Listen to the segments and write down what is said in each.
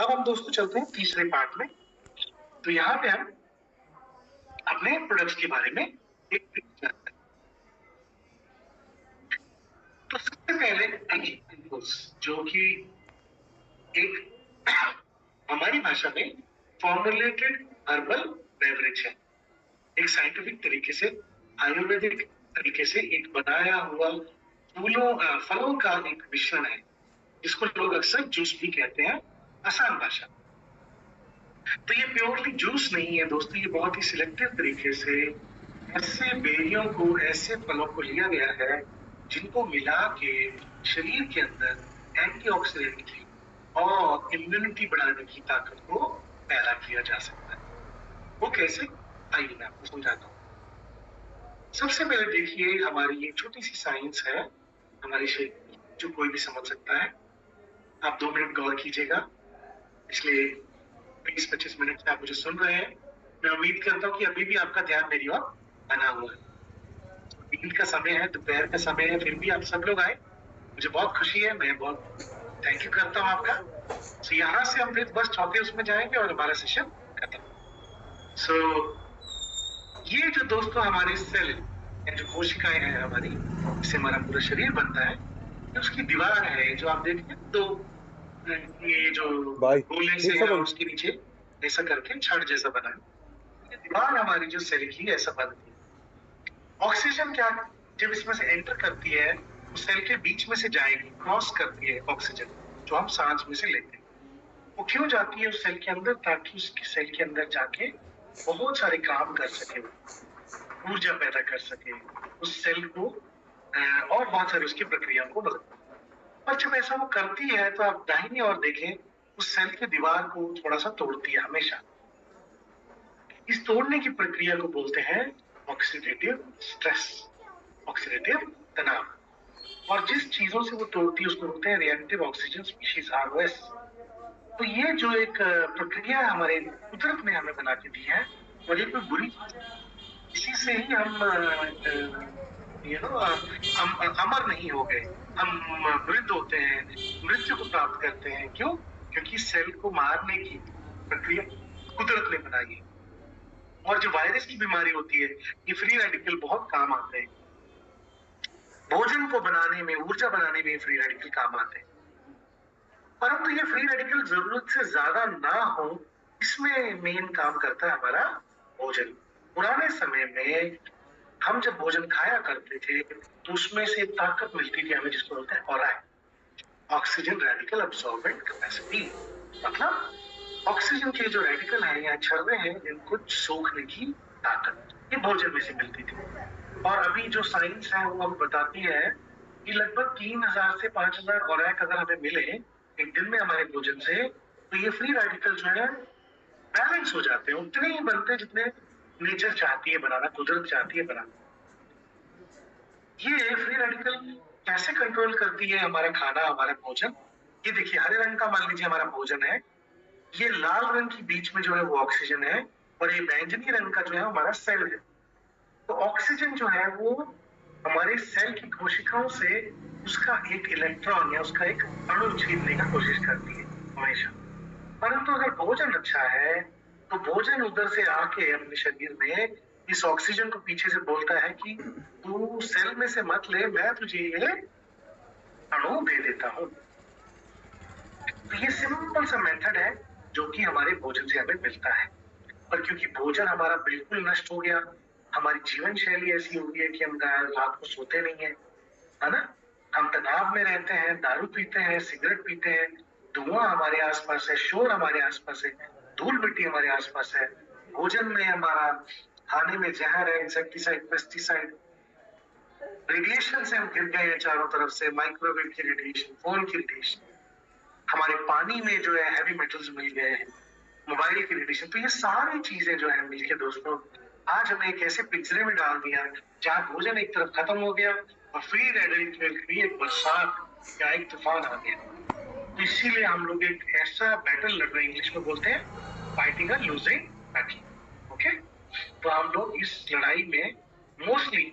अब हम दोस्तों चलते हैं तीसरे पार्ट में। तो यहाँ पे हम अपने प्रोडक्ट्स के बारे में एक जानते हैं। तो सबसे पहले जो कि एक हमारी भाषा में फॉर्मुलेटेड हर्बल बेवरेज है, एक साइंटिफिक तरीके से, आयुर्वेदिक तरीके से एक बनाया हुआ फलों का एक मिश्रण है, जिसको लोग अक्सर जूस भी कहते हैं आसान भाषा। तो ये प्योरली जूस नहीं है दोस्तों, ये बहुत ही सिलेक्टिव तरीके से ऐसे बेरियों को, ऐसे फलों को लिया गया है जिनको मिला के शरीर के अंदर एंटीऑक्सीडेंट की और इम्यूनिटी बढ़ाने की ताकत को पैदा किया जा सकता है। वो कैसे, आइए मैं आपको समझाता हूँ। सबसे पहले देखिए, हमारी ये छोटी सी साइंस है हमारे शरीर की, जो कोई भी समझ सकता है। आप 2 मिनट गौर कीजिएगा। पिछले 20-25 मिनट से आप मुझे सुन रहे हैं। मैं उम्मीद करता हूँ कि अभी भी आपका ध्यान मेरी ओर बना हुआ है। दिन का समय है, दोपहर का समय है, फिर भी आप सब लोग आए, मुझे बहुत खुशी है। मैं बहुत थैंक यू करता हूँ आपका। तो यहाँ से हम फिर बस चौथे उसमें जाएंगे और हमारा सेशन खत्म। सो ये जो दोस्तों हमारे सेल या जो कोशिकाएं हैं हमारी, इससे हमारा पूरा शरीर बनता है। ये उसकी दीवार है जो आप देखिए, तो ये जो भाई गोले से ठीक है सब और भाई। उसके नीचे ऐसा करके छड़ जैसा बना है। ये दीवार हमारी जो सेल की ऐसा बनती है। ऑक्सीजन क्या, जब इसमें से एंटर करती है तो सेल के बीच में से जाएगी, क्रॉस करती है ऑक्सीजन, जो हम सांस में से लेते हैं। वो क्यों जाती है उस सेल के अंदर? ताकि उसके सेल के अंदर जाके बहुत सारे काम कर सके, ऊर्जा पैदा कर सके, उस सेल को और बहुत सारी उसकी प्रक्रिया को मदद। और जब ऐसा वो करती है तो आप दाहिनी ओर देखें, उस सेल की दीवार को थोड़ा सा तोड़ती है हमेशा। इस तोड़ने की प्रक्रिया को बोलते हैं ऑक्सीडेटिव स्ट्रेस, ऑक्सीडेटिव तनाव। और जिस चीजों से वो तोड़ती है उसको बोलते हैं रिएक्टिव ऑक्सीजन स्पीशीज, आरओएस। तो ये जो एक प्रक्रिया हमारे कुदरत ने हमें बना के दी है, और ये कोई बुरी चीज है। इसी से ही हम हम अमर नहीं हो गए, हम वृद्ध होते हैं, मृत्यु को प्राप्त करते हैं। क्यों? क्योंकि सेल को मारने की प्रक्रिया कुदरत ने बनाई है। और जो वायरस की बीमारी होती है, ये फ्री रेडिकल बहुत काम आते हैं। भोजन को बनाने में, ऊर्जा बनाने में फ्री रेडिकल काम आते हैं। परंतु ये फ्री रेडिकल जरूरत से ज्यादा ना हो, इसमें मेन काम करता है हमारा भोजन। पुराने समय में हम जब भोजन खाया करते थे तो उसमें से ताकत मिलती थी हमें, जिसको बोलते हैं ऑराय, ऑक्सीजन रेडिकल अब्सॉर्बेंट कैपेसिटी। मतलब ऑक्सीजन के जो रेडिकल है या छर्रे हैं, इनको सोखने की ताकत ये भोजन में से मिलती थी। और अभी जो साइंस है वो हमें बताती है कि लगभग 3000 से 5000 औरैक अगर हमें मिले एक दिन में हमारे भोजन से, तो ये फ्री रेडिकल जो है बैलेंस हो जाते हैं, उतने ही बनते हैं जितने नेचर चाहती है बनाना, कुदरत चाहती है बनाना। ये फ्री रेडिकल कैसे कंट्रोल करती है हमारा खाना, हमारा भोजन? ये देखिए, हरे रंग का मान लीजिए हमारा भोजन है, ये लाल रंग की बीच में जो है वो ऑक्सीजन है, और ये बैंगनी रंग का जो है हमारा सेल है। तो ऑक्सीजन जो है वो हमारे सेल की कोशिकाओं से उसका एक इलेक्ट्रॉन या उसका एक अणु छीनने की कोशिश करती है हमेशा। परंतु अगर भोजन अच्छा है तो भोजन उधर से आके अपने शरीर में इस ऑक्सीजन को पीछे से बोलता है कि तू सेल में से मत ले, मैं तुझे ये अणु दे देता हूं। तो ये सिंपल सा मेथड है जो कि हमारे भोजन से हमें मिलता है। और क्योंकि भोजन हमारा बिल्कुल नष्ट हो गया, हमारी जीवन शैली ऐसी हो गई है कि हम रात को सोते नहीं है ना? हम तनाव में रहते हैं, दारू पीते हैं, सिगरेट पीते हैं, धुआं हमारे आसपास है, शोर हमारे आसपास है, धूल मिट्टी हमारे आसपास है, भोजन में हमारा, खाने में जहर है, इंसेक्टिसाइड, पेस्टिसाइड, रेडिएशन से हम घिर गए हैं चारों तरफ से, माइक्रोवेव की रेडिएशन, फोन की रेडिएशन, हमारे पानी में जो है हैवी मेटल्स मिल गए हैं, मोबाइल की रेडिएशन। तो ये सारी चीजें जो है मिलके दोस्तों आज हमें एक ऐसे पिंजरे में डाल दिया जहां भोजन एक तरफ खत्म हो गया और फ्री रेडिकल की एक बरसात या एक तूफान आ गया। तो इसीलिए हम लोग एक ऐसा बैटल लड़ रहे हैं, इंग्लिश में बोलते हैं fighting a losing battle. Okay, तो हम लोग इस लड़ाई में मोस्टली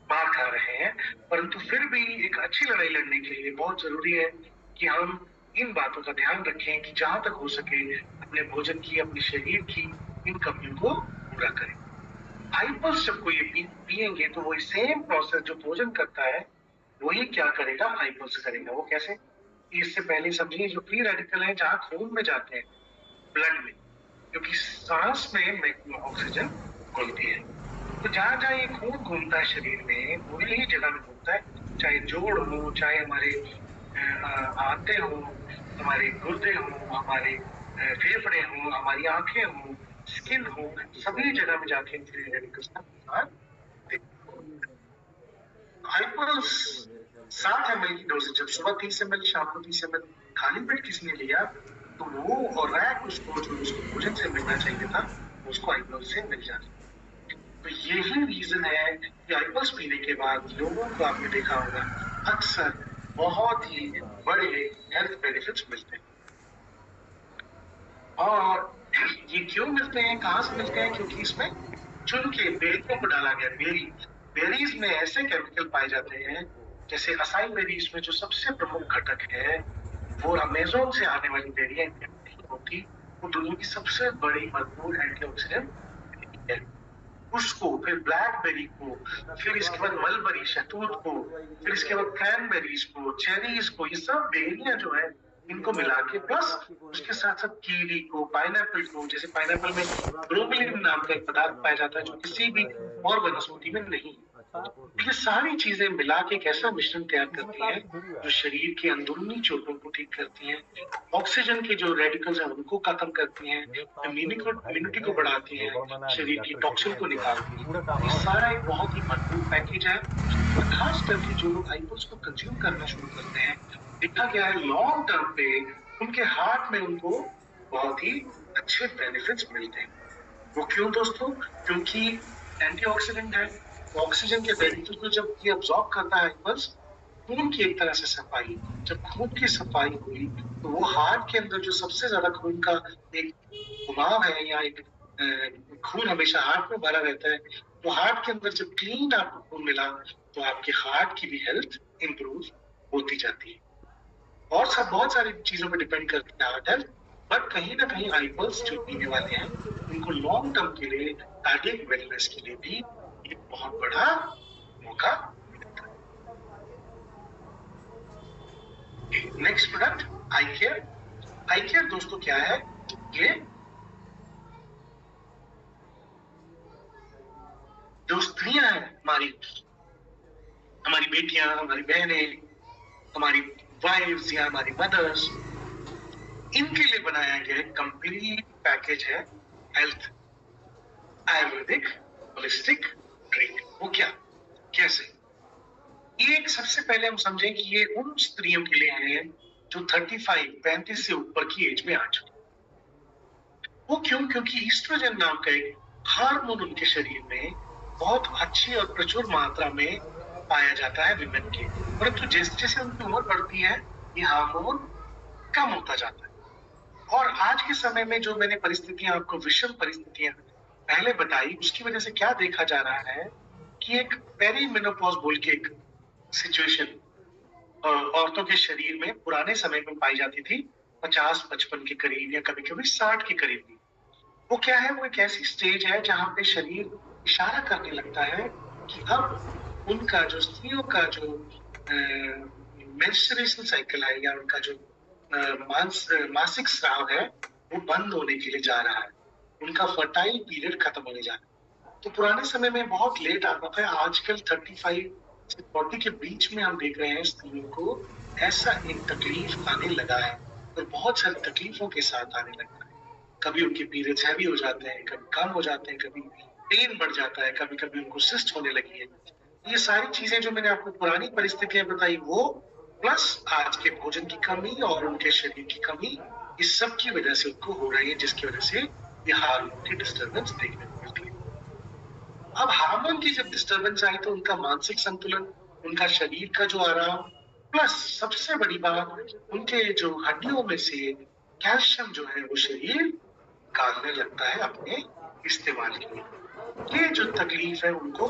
मार खा रहे हैं। परंतु फिर भी एक अच्छी लड़ाई लड़ने के लिए बहुत जरूरी है कि हम इन बातों का ध्यान रखें कि जहां तक हो सके अपने भोजन की, अपने शरीर की इन कमियों को पूरा करें। हाइपल्स जब कोई पिएंगे तो वही सेम प्रोसेस जो भोजन करता है वही क्या करेगा, हाइपल्स करेगा। वो कैसे? इससे पहले समझिए, जो फ्री रेडिकल है जहां खून में जाते हैं, ब्लड में, क्योंकि सांस में ऑक्सीजन घुलती है, तो जहां जहां ये खून घूमता है शरीर में, पूरी ही जगह में घूमता है, चाहे जोड़ हो, चाहे हमारे आंतें हो, हमारे गुर्दे हो, हमारे फेफड़े हो, हमारी आंखें हो, स्किन हो, सभी जगह में जाके फ्री रेडिकल्स का नुकसान देखने को मिलता है। हाइपल्स 7 ml की डोज, जब सुबह 30 ml, शाम को 30 ml, खाली पेट किसी ने लिया तो वो और रैक उसको जो उसको भोजन से मिलना चाहिए था उसको हाइपल से मिल जाता। तो यही रीजन है कि आईपल्स पीने के बाद लोगों को आपने देखा होगा अक्सर बहुत ही बड़े हेल्थ बेनिफिट्स मिलते हैं। और ये क्यों मिलते हैं, कहाँ से मिलते हैं? क्योंकि इसमें चुन के बेरियों को डाला गया। बेरीज में ऐसे केमिकल पाए जाते हैं, जैसे असाई बेरीज में जो सबसे प्रमुख घटक है वो अमेजोन से आने वाली बेरी है, नहीं होती। वो दुनिया की सबसे बड़ी भरपूर एंटीऑक्सीडेंट है। उसको, फिर ब्लैकबेरी को, फिर इसके बाद मलबरी शहतूत को, फिर इसके बाद क्रैनबेरीज को, चेरीज को, ये सब बेरियां जो है इनको मिला के, प्लस उसके साथ साथ कीवी को, पाइनएप्पल को, जैसे पाइनएप्पल में ब्रोमेलिन नाम का एक पदार्थ पाया जाता है जो किसी भी और वनस्पति में नहीं है। ये सारी चीजें मिला के एक ऐसा मिश्रण तैयार करती हैं जो शरीर की अंदरूनी चोटों को ठीक करती हैं, ऑक्सीजन के जो रेडिकल्स हैं उनको खत्म करती हैं, इम्यूनिटी को बढ़ाती हैं, शरीर की टॉक्सिन को निकालती हैं। ये सारा एक बहुत ही भरपूर पैकेज है। और खास करके जो लोग आईपल्स को कंज्यूम करना शुरू करते हैं, देखा गया है लॉन्ग टर्म पे उनके हार्ट में उनको बहुत ही अच्छे बेनिफिट्स मिलते हैं। वो क्यों दोस्तों? क्योंकि एंटीऑक्सीडेंट है, ऑक्सीजन के बेनिफिट को जब ये अब्सॉर्ब करता है बस, खून की एक तरह से सफाई, जब खून की सफाई हुई तो वो हार्ट के अंदर जो सबसे ज्यादा खून का एक घुमाव है, या एक खून हमेशा हार्ट में भरा रहता है, तो हार्ट के अंदर जब क्लीन आपको खून मिला तो आपके हार्ट की भी हेल्थ इंप्रूव होती जाती है। और सब बहुत सारी चीजों पर डिपेंड करती है हार्ट हेल्थ, बट कहीं ना कहीं आईपल्स जो पीने वाले हैं उनको लॉन्ग टर्म के लिए, कार्डियक वेलनेस के लिए भी एक बहुत बड़ा मौका मिलता है। नेक्स्ट प्रोडक्ट, आई केयर। आई केयर दोस्तों क्या है? ये जो स्त्रियां हैं, हमारी हमारी बेटियां, हमारी बहनें, हमारी वाइफ्स या हमारी मदर्स, इनके लिए बनाया गया कंप्लीट पैकेज है हेल्थ आयुर्वेदिक होलिस्टिक ड्रिंक। वो क्या, कैसे? ये एक, सबसे पहले हम समझें कि ये उन स्त्रियों के लिए है जो 35 से ऊपर की एज में आ चुकी। वो क्यों? क्योंकि ईस्ट्रोजन नाम का एक हार्मोन उनके शरीर में बहुत अच्छी और प्रचुर मात्रा में पाया जाता है विमेन के, परंतु जैसे जैसे उनकी उम्र बढ़ती है ये हार्मोन कम होता जाता है। और आज के समय में जो मैंने परिस्थितियां आपको, विषम परिस्थितियां पहले बताई, उसकी वजह से क्या देखा जा रहा है कि एक पेरीमेनोपॉज बोल के एक सिचुएशन औरतों के शरीर में पुराने समय में पाई जाती थी, 50-55 के करीब या कभी कभी 60 के करीब भी। वो क्या है? वो एक ऐसी स्टेज है जहां पे शरीर इशारा करने लगता है कि अब उनका जो, स्त्रियों का जो मेंस्ट्रुएशन साइकिल है, या उनका जो मासिक स्राव है, वो बंद होने के लिए जा रहा है, उनका फर्टाइल पीरियड खत्म होने जा रहा है। तो पुराने समय में बहुत लेट आता था, आजकल 35 से 40 के बीच में हम देख रहे हैं स्त्रियों को ऐसा एक तकलीफ आने लगा है, और बहुत सारी तकलीफों के साथ आने लगा है। कभी उनके पीरियड्स हैवी हो जाते हैं, कभी कम हो जाते हैं, कभी पेन बढ़ जाता है, कभी कभी उनको सिस्ट होने लगी है। ये सारी चीजें जो मैंने आपको पुरानी परिस्थितियां बताई वो, प्लस आज के भोजन की कमी और उनके शरीर की कमी, इस सब की वजह से उनको हो रही है, जिसकी वजह से ये हार्मोन की डिस्टर्बेंस देखने को मिलती है। अब हार्मोन की जब डिस्टर्बेंस आई तो उनका मानसिक संतुलन, उनका शरीर का जो आराम, प्लस सबसे बड़ी बात, उनके जो हड्डियों में से कैल्शियम जो है वो शरीर निकालने लगता है अपने इस्तेमाल के लिए। ये जो तकलीफ है उनको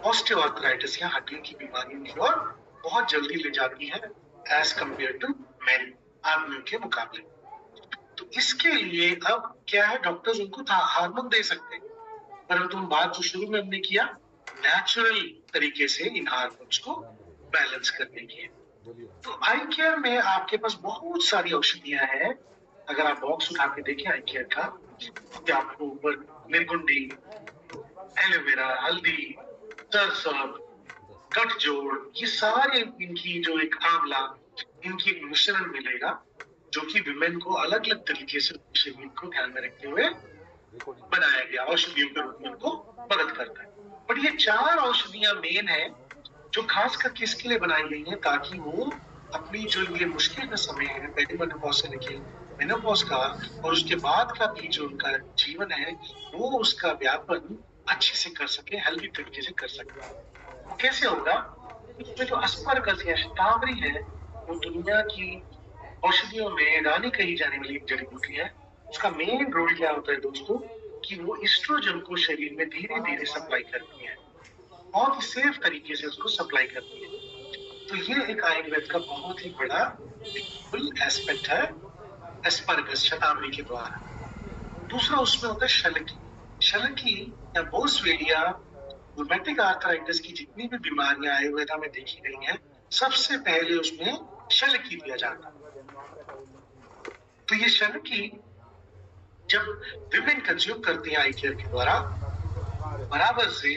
ऑस्टियोआर्थराइटिस या हड्डियों की बीमारियों की ओर बहुत जल्दी ले जाती है एज कंपेयर टू मेन। आदमियों के मुकाबले। तो इसके लिए अब क्या है, डॉक्टर्स उनको हार्मोन दे सकते हैं, परंतु बात जो शुरू में हमने किया, नेचुरल तरीके से इन हार्मोन्स को बैलेंस करने की है। तो आई केयर में आपके पास बहुत सारी औषधियां हैं। अगर आप बॉक्स उठा के देखें आई केयर का, तो आपको ऊपर निर्गुंडी, एलोवेरा, हल्दी, सरसों, गठजोड़, ये सारे इनकी जो एक आंवला, इनकी एक मिश्रण मिलेगा, जो कि विमेन को अलग अलग तरीके से शरीर को ध्यान में रखते हुए बनाया गया औषधियों के रूप में उनको मदद करता है। बट ये 4 औषधियां मेन है जो खास करके इसके लिए बनाई गई है, ताकि वो अपनी जो ये मुश्किल का समय है पहली मेनोपॉज से लेके मेनोपॉज का और उसके बाद का भी जो उनका जीवन है, वो उसका व्यापन अच्छे से कर सके, हेल्दी तरीके से कर सके। कैसे होगा? इसमें जो अस्परगस या शतावरी है, वो दुनिया की औषधियों में रानी कही जाने वाली एक जड़ी बूटी है। उसका मेन रोल क्या होता है दोस्तों, कि वो एस्ट्रोजन को शरीर में धीरे धीरे सप्लाई करती है, बहुत ही सेफ तरीके से उसको सप्लाई करती है। तो ये एक आयुर्वेद का बहुत ही बड़ा फुल एस्पेक्ट है एस्परगस, शतावरी के द्वारा। दूसरा उसमें होता है शलकी। शलकी या बोसवेलिया, रूमेटिक आर्थराइटिस की जितनी भी बीमारियां आयुर्वेदा में देखी गई हैं, सबसे पहले उसमें शलकी दिया जाता है। तो ये शलकी जब विमेन कंज्यूम करती है आई केयर के द्वारा, बराबर से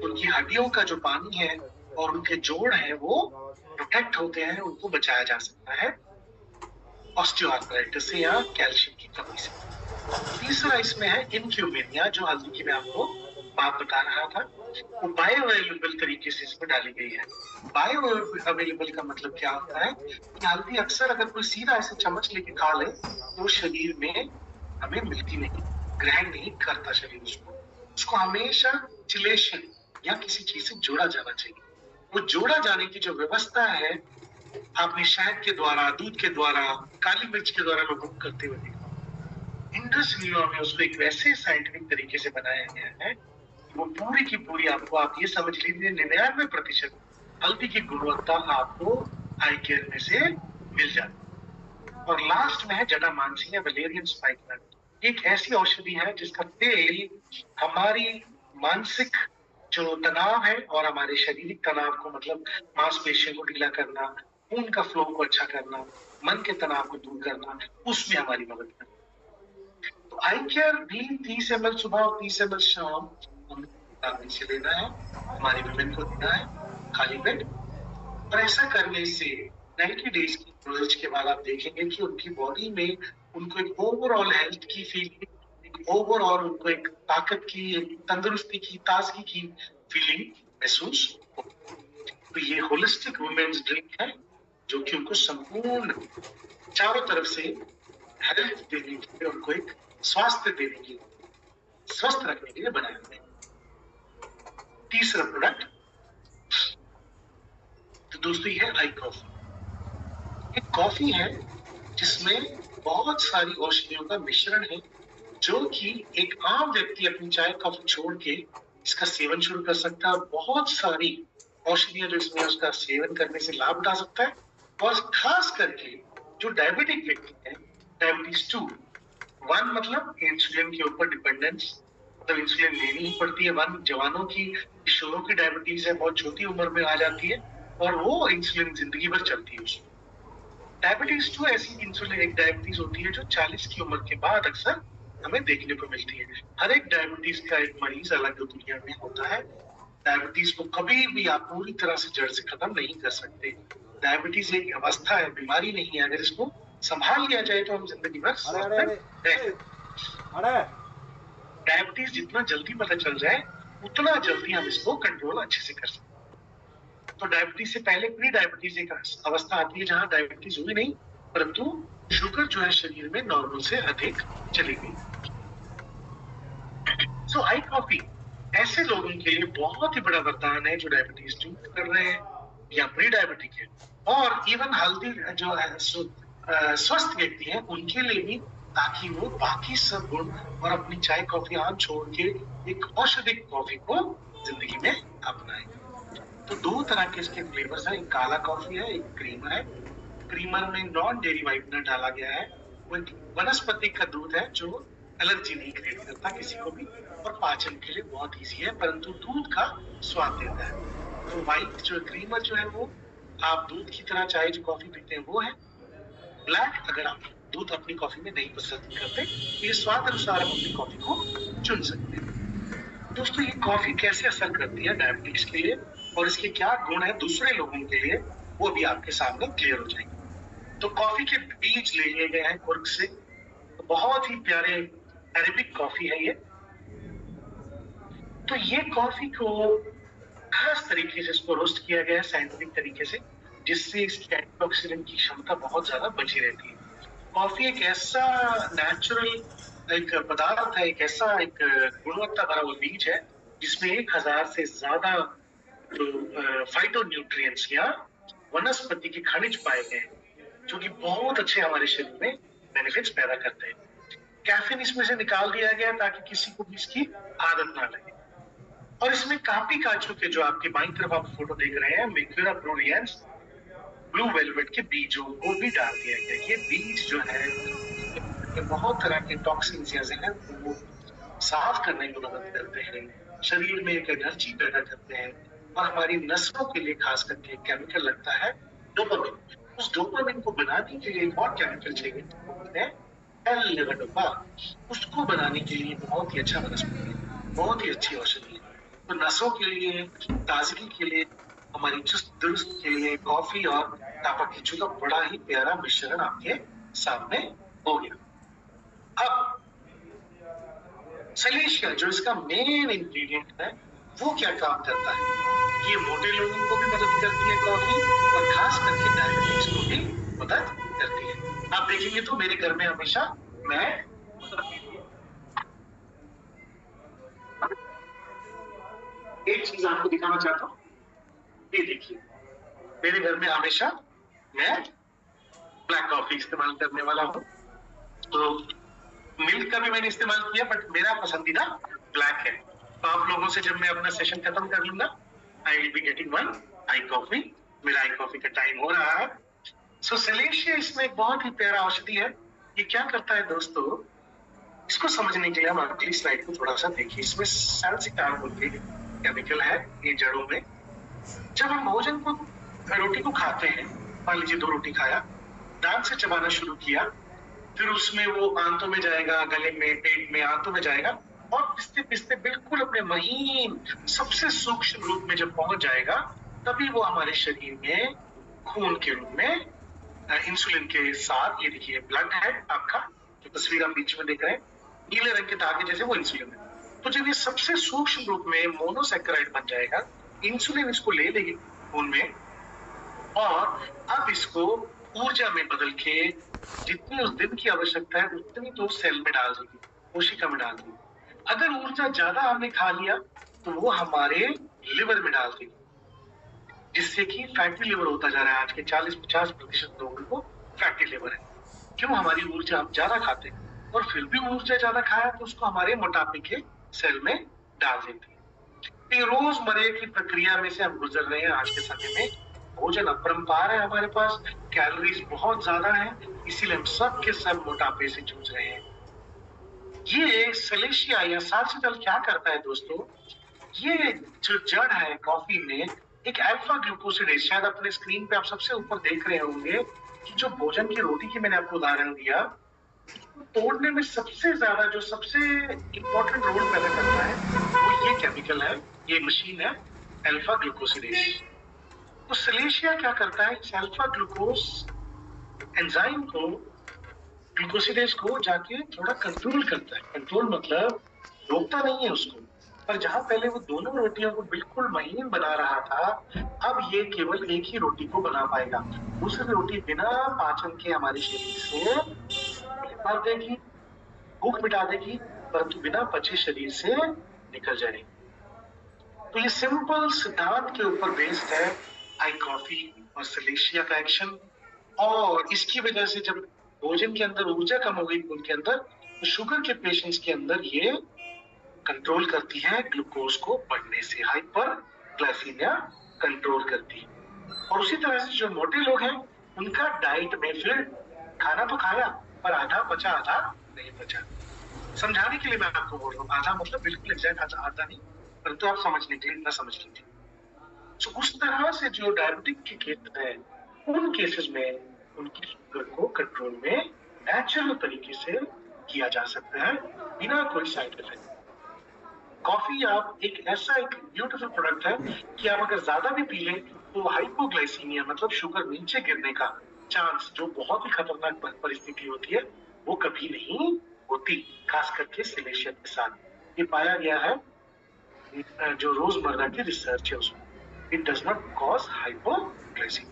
उनकी हड्डियों का जो पानी है और उनके जोड़ हैं वो प्रोटेक्ट होते हैं, उनको बचाया जा सकता है ऑस्टियोआर्थराइटिस से या कैल्शियम की कमी से। तीसरा इसमें है इनक्यूमेनिया, जो हल्दी की मैं आपको बात बता रहा था, वो बायो अवेलेबल तरीके से इसमें डाली गई है। बायो अवेलेबल का मतलब क्या होता है कि हल्दी अक्सर अगर कोई सीधा ऐसे चम्मच लेके खा ले तो शरीर में हमें मिलती नहीं, ग्रहण नहीं करता शरीर उसको हमेशा चिलेशन या किसी चीज से जोड़ा जाना चाहिए। वो जोड़ा जाने की जो व्यवस्था है, आपने शहद के द्वारा, दूध के द्वारा, काली मिर्च के द्वारा लोगों को करते हुए देखा। इंडस व्यूअर में उसको एक वैसे साइंटिफिक तरीके से बनाया गया है, वो पूरी की पूरी आपको, आप ये समझ लीजिए 99% हल्दी की गुणवत्ता आपको आई केयर में से मिल जाती। और लास्ट में है जटामांसी या वलेरियन स्पाइकनट, एक ऐसी औषधि है जिसका तेल हमारी मानसिक जो तनाव है और हमारे शारीरिक तनाव को, मतलब मांसपेशियों को ढीला करना, खून का फ्लो को अच्छा करना, मन के तनाव को दूर करना, उसमें हमारी मदद करना। तो आई केयर भी 30 ml सुबह और 30 ml शाम हमें से लेना है, हमारी विमेन को देना है खाली पेट। और ऐसा करने से 90 डेज की यूजेज के बाद आप देखेंगे कि उनकी बॉडी में उनको एक ओवरऑल हेल्थ की फीलिंग, एक ओवरऑल उनको एक ताकत की, एक तंदुरुस्ती की, ताजगी की फीलिंग महसूस हो। तो ये होलिस्टिक वुमेन्स ड्रिंक है, जो कि उनको संपूर्ण चारों तरफ से हेल्थ देने के लिए, उनको एक स्वास्थ्य देने के लिए, स्वस्थ रखने के लिए बनाया गया। तीसरा प्रोडक्ट तो दोस्तों ये है आई कॉफी। एक कॉफी है जिसमें बहुत सारी औषधियों का मिश्रण है, जो कि एक आम व्यक्ति अपनी चाय कॉफी छोड़ के इसका सेवन शुरू कर सकता है। बहुत सारी औषधियां जो इसमें उसका सेवन करने से लाभ उठा सकता है। और खास करके जो डायबिटिक व्यक्ति है, डायबिटीज 2, 1 मतलब इंसुलिन के ऊपर डिपेंडेंस, मतलब इंसुलिन लेनी ही पड़ती है। 1 जवानों की, किशोरों की डायबिटीज है, बहुत छोटी उम्र में आ जाती है और वो इंसुलिन जिंदगी भर चलती है उसमें। डायबिटीज 2 ऐसी इंसुलिन एक डायबिटीज होती है जो 40 की उम्र के बाद अक्सर हमें देखने को मिलती है। हर एक डायबिटीज का एक मरीज अलग दुनिया में होता है। डायबिटीज को कभी भी आप पूरी तरह से जड़ से खत्म नहीं कर सकते। डायबिटीज एक अवस्था है, बीमारी नहीं है। अगर इसको संभाल लिया जाए तो हम जिंदगी भर स्वस्थ रहें। डायबिटीज जितना जल्दी पता चल जाए उतना जल्दी हम इसको कंट्रोल अच्छे से कर सकते हैं। तो डायबिटीज से पहले प्री डायबिटीज एक अवस्था आती है जहां डायबिटीज हुई नहीं, परंतु शुगर जो है शरीर में नॉर्मल से अधिक चली गई। सो आई कॉफी ऐसे लोगों के लिए बहुत ही बड़ा वरदान है जो डायबिटीज ट्रीट कर रहे हैं या प्री डायबिटिक है, और इवन हेल्दी जो है स्वस्थ व्यक्ति है उनके लिए भी, ताकि वो बाकी सब गुण और अपनी चाय कॉफी आम छोड़ के एक औषधिक कॉफी को जिंदगी में अपनाए। तो 2 तरह के इसके फ्लेवर्स हैं, एक काला कॉफी है, एक क्रीम है। क्रीमर में नॉन डेयरी व्हाइटनर डाला गया है, वो एक वनस्पति का दूध है जो एलर्जी नहीं क्रिएट करता किसी को भी, और पाचन के लिए बहुत ईजी है, परंतु दूध का स्वाद देता है। तो व्हाइट जो क्रीमर जो है वो आप दूध की तरह चाय जो कॉफी पीते हैं वो है। ब्लैक अगर आप दूध अपनी कॉफी में नहीं पसंद करते, तो ये स्वाद अनुसार आप अपनी कॉफी को चुन सकते हैं। दोस्तों, ये कॉफी कैसे असर करती है डायबिटिक्स के लिए और इसके क्या गुण है दूसरे लोगों के लिए, वो भी आपके सामने क्लियर हो जाएंगे। तो कॉफी के बीज ले लिए गए हैं कुर्ग से, तो बहुत ही प्यारे अरेबिक कॉफी है ये। तो ये कॉफी को खास तरीके से इसको रोस्ट किया गया है साइंटिफिक तरीके से, जिससे इसकी एंटीऑक्सीडेंट की क्षमता बहुत ज्यादा बची रहती है। कॉफी एक ऐसा नेचुरल एक पदार्थ है, एक ऐसा एक गुणवत्ता भरा हुआ बीज है जिसमें 1000 से ज्यादा जो फाइटो न्यूट्रिएंट्स या वनस्पति के खनिज पाए गए हैं, जो कि बहुत अच्छे हमारे शरीर में बेनिफिट्स पैदा करते हैं। कैफीन इसमें से निकाल दिया गया ताकि किसी को भी इसकी आदत ना लगे। और इसमें काफी काजू के, जो आपके बाईं तरफ आप फोटो देख रहे हैं, मिक्यूरा ब्रूलियंस ब्लू वेलवेट के बीजों को भी डाल दिया गया। ये बीज जो है ये बहुत तरह के टॉक्सिन्स या जहर को साफ करने में मदद करते हैं, शरीर में एक एनर्जी पैदा करते हैं, और हमारी नसों के लिए खास करके एक केमिकल लगता है डोपामिन। उस डोपामिन को बनाने के लिए एक और केमिकल चाहिए जिसको बोलते हैं एल-लेवोडोपा। उसको बनाने के लिए बहुत ही अच्छा वनस्पति है, बहुत ही अच्छी औषधि है। तो नसों के लिए, ताजगी के लिए, हमारी चुस्त दुरुस्त के लिए कॉफी और टापा का बड़ा ही प्यारा मिश्रण आपके सामने हो गया। अब सलेशिया जो इसका मेन इंग्रेडिएंट है, वो क्या काम करता है? ये मोटे लोगों को भी मदद करती है कॉफी, और खास करके डायबिटीज को भी मदद करती है। आप देखेंगे तो मेरे घर में हमेशा मैं एक चीज आपको दिखाना चाहता हूँ, ये देखिए, मेरे घर में हमेशा मैं ब्लैक कॉफी इस्तेमाल करने वाला हूँ। तो मिल्क का भी मैंने इस्तेमाल किया, बट मेरा पसंदीदा ब्लैक है। तो आप लोगों से जब मैं अपना सेशन खत्म कर लूंगा, I will be getting one I coffee. मेरा आई कॉफी का टाइम हो रहा है। सो सलेशिया इसमें एक बहुत ही प्यारा औषधि है। ये क्या करता है दोस्तों, इसको समझने के लिए हम अगली स्लाइड को थोड़ा सा देखिए। इसमें सैलसिटाल बोल के केमिकल है ये जड़ों में। जब हम भोजन को, रोटी को खाते हैं, मान लीजिए 2 रोटी खाया, दांत से चबाना शुरू किया, फिर उसमें वो आंतों में जाएगा, गले में, पेट में, आंतों में जाएगा, और पिसते पिसते बिल्कुल अपने महीन सबसे सूक्ष्म रूप में जब पहुंच जाएगा, तभी वो हमारे शरीर में खून के रूप में इंसुलिन के साथ, ये देखिए ब्लड है आपका, जो तस्वीर आप बीच में देख रहे हैं, नीले रंग के धागे जैसे, वो इंसुलिन है। तो जब ये सबसे सूक्ष्म रूप में मोनोसैकेराइड बन जाएगा, इंसुलिन इसको ले लेगी खून में, और अब इसको ऊर्जा में बदल के जितनी उस दिन की आवश्यकता है उतनी तो सेल में डाल देगी, कोशिका में डाल देगी। अगर ऊर्जा ज्यादा हमने खा लिया तो वो हमारे लिवर में डाल देगी, जिससे कि फैटी लिवर होता जा रहा है। आज के 40-50% लोगों को फैटी लिवर है। क्यों? हमारी ऊर्जा हम ज्यादा खाते हैं, और फिर भी ऊर्जा ज्यादा खाया तो उसको हमारे मोटापे के सेल में डाल देती है। ये रोजमर्रा की प्रक्रिया में से हम गुजर रहे हैं आज के समय में। भोजन अपरंपार है हमारे पास, कैलोरीज बहुत ज्यादा है, इसीलिए हम सब के सब मोटापे से जूझ रहे हैं। ये सलेशिया या साल्सिटल क्या करता है दोस्तों, ये जो जड़ है कॉफी में, एक अल्फा ग्लूकोसिडेज, शायद अपने स्क्रीन पे आप सबसे ऊपर देख रहे होंगे कि जो भोजन की रोटी की मैंने आपको उदाहरण दिया, तोड़ने में सबसे ज्यादा जो सबसे इंपॉर्टेंट रोल पैदा करता है वो ये केमिकल है, ये मशीन है, अल्फा ग्लूकोसिडेज। तो सलेशिया क्या करता है, इस अल्फा ग्लूकोस एंजाइम को, ग्लूकोसिडेज को जाके थोड़ा कंट्रोल करता है। कंट्रोल मतलब रोकता नहीं है उसको, पर जहां पहले वो दोनों रोटियों को बिल्कुल महीन बना रहा था, अब ये केवल एक ही रोटी को बना पाएगा। दूसरी रोटी बिना पाचन के हमारे शरीर से निकाल देगी, भूख मिटा देगी, परंतु बिना पचे शरीर से निकल जाएगी। तो ये सिंपल सिद्धांत के ऊपर बेस्ड है आई कॉफी और सलेशिया का एक्शन। और इसकी वजह से जब भोजन के अंदर ऊर्जा कम हो गई उनके अंदर, तो शुगर के पेशेंट्स के अंदर ये कंट्रोल करती है ग्लूकोज को बढ़ने से, हाइपर ग्लाइसीमिया कंट्रोल करती है। और उसी तरह से जो मोटे लोग हैं उनका डाइट में फिर खाना तो खाया पर आधा पचा आधा नहीं पचा। समझाने के लिए मैं आपको बोल रहा हूँ, आधा मतलब बिल्कुल एग्जैक्ट आधा नहीं, परंतु आप समझने के लिए इतना समझ लीजिए। तो उस तरह से जो डायबिटिक के केस है, उन केसेस में उनकी शुगर को कंट्रोल में नेचुरल तरीके से किया जा सकता है बिना कोई साइड इफेक्ट। कॉफी आप एक ऐसा एक ब्यूटीफुल प्रोडक्ट है कि आप अगर ज्यादा भी पी लें तो हाइपोग्लाइसीमिया मतलब शुगर नीचे गिरने का चांस, जो बहुत ही खतरनाक परिस्थिति होती है, वो कभी नहीं होती, खास करके सिलेशियस के साथ। ये पाया गया है, जो रोजमर्रा की रिसर्च है उसमें, it does not cause hypoglycaemia.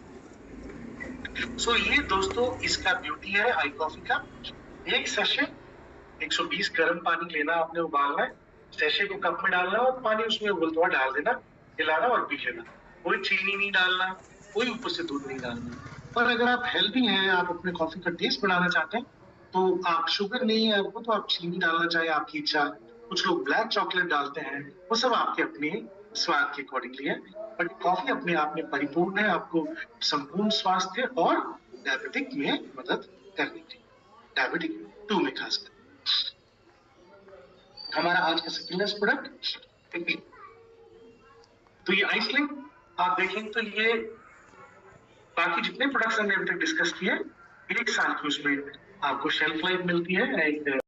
So ये दोस्तों इसका ब्यूटी है आई कॉफी का। एक सेशे 120 गर्म पानी लेना, आपने उबालना है, सैशे को कप में डालना और पानी उसमें उबलता हुआ डाल देना, हिलाना और पी लेना। कोई चीनी नहीं डालना, कोई ऊपर से दूध नहीं डालना। पर अगर आप हेल्दी हैं, आप अपने कॉफी का टेस्ट बढ़ाना चाहते हैं, तो आप शुगर नहीं है आपको तो आप चीनी डालना चाहे आपकी इच्छा। कुछ लोग ब्लैक चॉकलेट डालते हैं, वो सब आपके अपने स्वाद के अकॉर्डिंगली है। बट कॉफी अपने आप में परिपूर्ण है, आपको संपूर्ण स्वास्थ्य और डायबिटिक में मदद करने की, डायबिटिक 2 में खासकर। हमारा आज का सेकेंड प्रोडक्ट, तो ये आइसलिंग आप देखें तो ये बाकी जितने प्रोडक्ट्स हमने अभी तक डिस्कस किए, 1 साल की उसमें आपको शेल्फ लाइफ मिलती है, एक